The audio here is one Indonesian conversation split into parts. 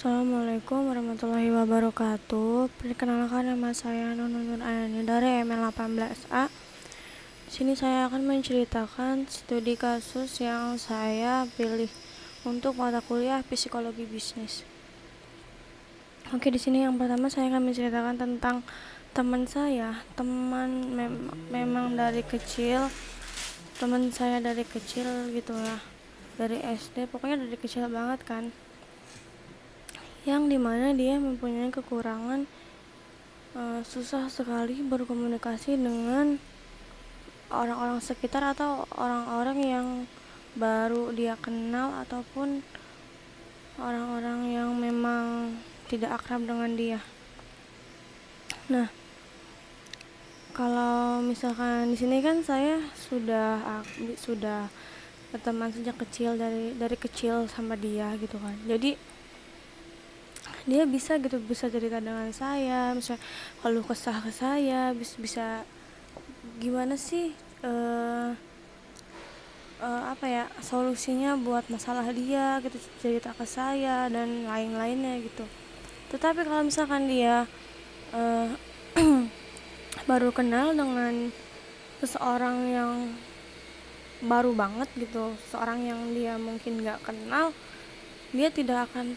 Assalamualaikum warahmatullahi wabarakatuh. Perkenalkan, nama saya Nunun Nur Ayani dari ML18A. Di sini saya akan menceritakan studi kasus yang saya pilih untuk mata kuliah psikologi bisnis. Oke, di sini yang pertama saya akan menceritakan tentang teman saya. Memang dari kecil, teman saya dari kecil gitu lah, dari SD, pokoknya dari kecil banget kan, yang dimana dia mempunyai kekurangan susah sekali berkomunikasi dengan orang-orang sekitar atau orang-orang yang baru dia kenal, ataupun orang-orang yang memang tidak akrab dengan dia. Nah, kalau misalkan di sini kan saya sudah berteman sejak kecil, dari kecil sama dia gitu kan. Jadi dia bisa cerita dengan saya, misalnya kalau kesah ke saya, bisa gimana sih solusinya buat masalah dia gitu, cerita ke saya dan lain-lainnya gitu. Tetapi kalau misalkan dia baru kenal dengan seseorang yang baru banget gitu, seseorang yang dia mungkin gak kenal, dia tidak akan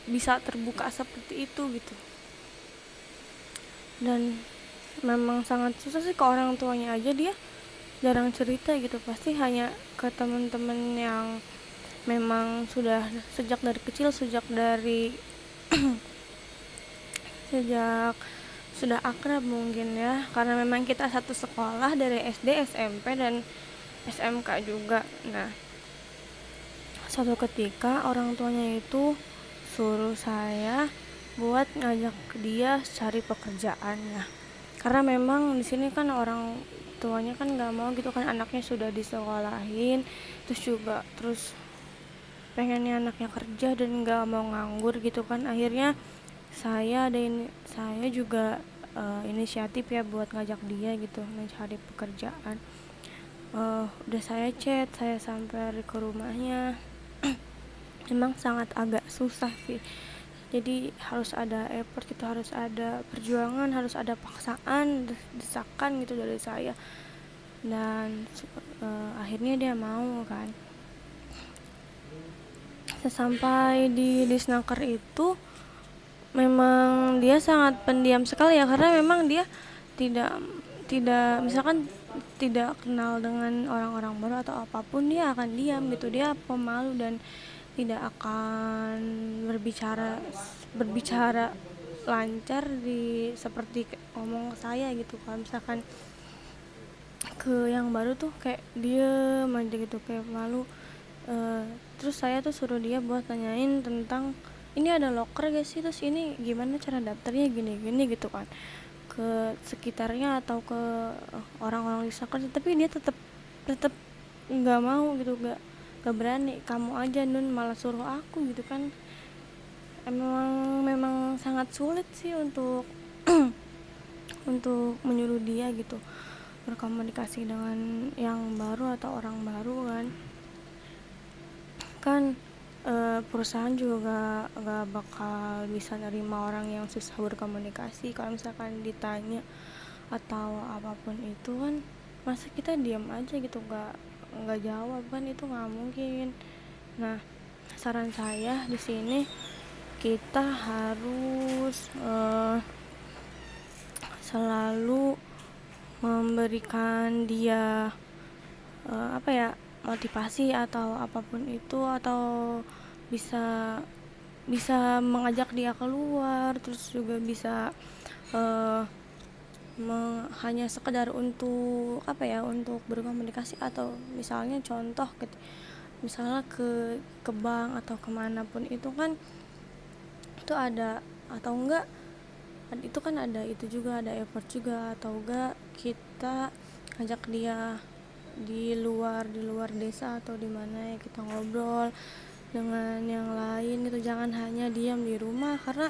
bisa terbuka seperti itu gitu. Dan memang sangat susah sih, ke orang tuanya aja dia jarang cerita gitu, pasti hanya ke teman-teman yang memang sudah sejak dari kecil, sejak sudah akrab mungkin ya, karena memang kita satu sekolah dari SD, SMP, dan SMK juga. Nah, suatu ketika orang tuanya itu suruh saya buat ngajak dia cari pekerjaannya, karena memang di sini kan orang tuanya kan nggak mau gitu kan anaknya sudah disekolahin, terus pengennya anaknya kerja dan nggak mau nganggur gitu kan. Akhirnya saya juga inisiatif ya buat ngajak dia gitu mencari pekerjaan. Udah saya chat, saya sampai ke rumahnya. Memang sangat agak susah sih, jadi harus ada effort, kita harus ada perjuangan, harus ada paksaan, desakan gitu dari saya. Dan akhirnya dia mau kan. Sesampai di Disnaker itu memang dia sangat pendiam sekali ya, karena memang dia tidak misalkan tidak kenal dengan orang-orang baru atau apapun, dia akan diam gitu. Dia pemalu dan tidak akan berbicara lancar seperti ngomong ke saya gitu. Kalau misalkan ke yang baru tuh kayak diem aja gitu, kayak malu. Terus saya tuh suruh dia buat tanyain tentang ini ada loker gak sih, terus ini gimana cara daftarnya, gini gitu kan, ke sekitarnya atau ke orang-orang di sekolah. Tapi dia tetap nggak mau gitu, nggak berani. Kamu aja Nun, malah suruh aku gitu kan. Memang sangat sulit sih untuk untuk menyuruh dia gitu berkomunikasi dengan yang baru atau orang baru kan. Perusahaan juga gak bakal bisa nerima orang yang susah berkomunikasi. Kalau misalkan ditanya atau apapun itu kan, masa kita diam aja gitu, gak jawab kan, itu gak mungkin. Nah, saran saya di sini kita harus selalu memberikan dia motivasi atau apapun itu, atau bisa mengajak dia keluar, terus juga bisa hanya sekedar untuk untuk berkomunikasi, atau misalnya contoh gitu, misalnya ke bank atau kemanapun itu kan, itu ada atau enggak, itu kan ada itu juga, ada effort juga. Atau enggak kita ajak dia di luar desa atau di mana ya, kita ngobrol dengan yang lain gitu. Jangan hanya diam di rumah, karena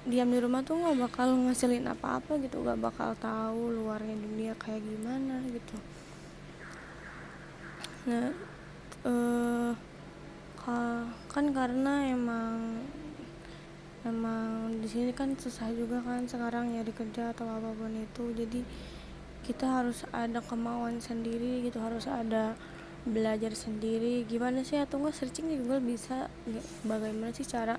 diam di rumah tuh nggak bakal ngasilin apa-apa gitu, nggak bakal tahu luarnya dunia kayak gimana gitu. Nah, Kan karena emang di sini kan susah juga kan sekarang nyari kerja atau apapun itu, jadi kita harus ada kemauan sendiri gitu, harus ada belajar sendiri gimana sih, atau enggak searching di Google bisa bagaimana sih cara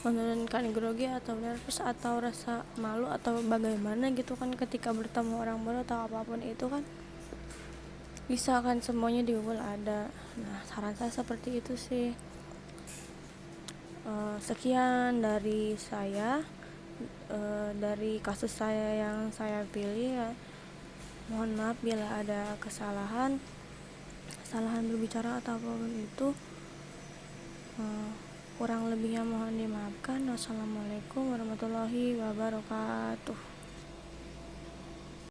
menurunkan grogi atau nervous atau rasa malu atau bagaimana gitu kan ketika bertemu orang baru atau apapun itu kan bisa kan, semuanya di Google ada. Nah, saran saya seperti itu sih. Sekian dari saya, dari kasus saya yang saya pilih ya. Mohon maaf bila ada kesalahan berbicara atau apapun itu. Kurang lebihnya mohon dimaafkan. Wassalamualaikum warahmatullahi wabarakatuh.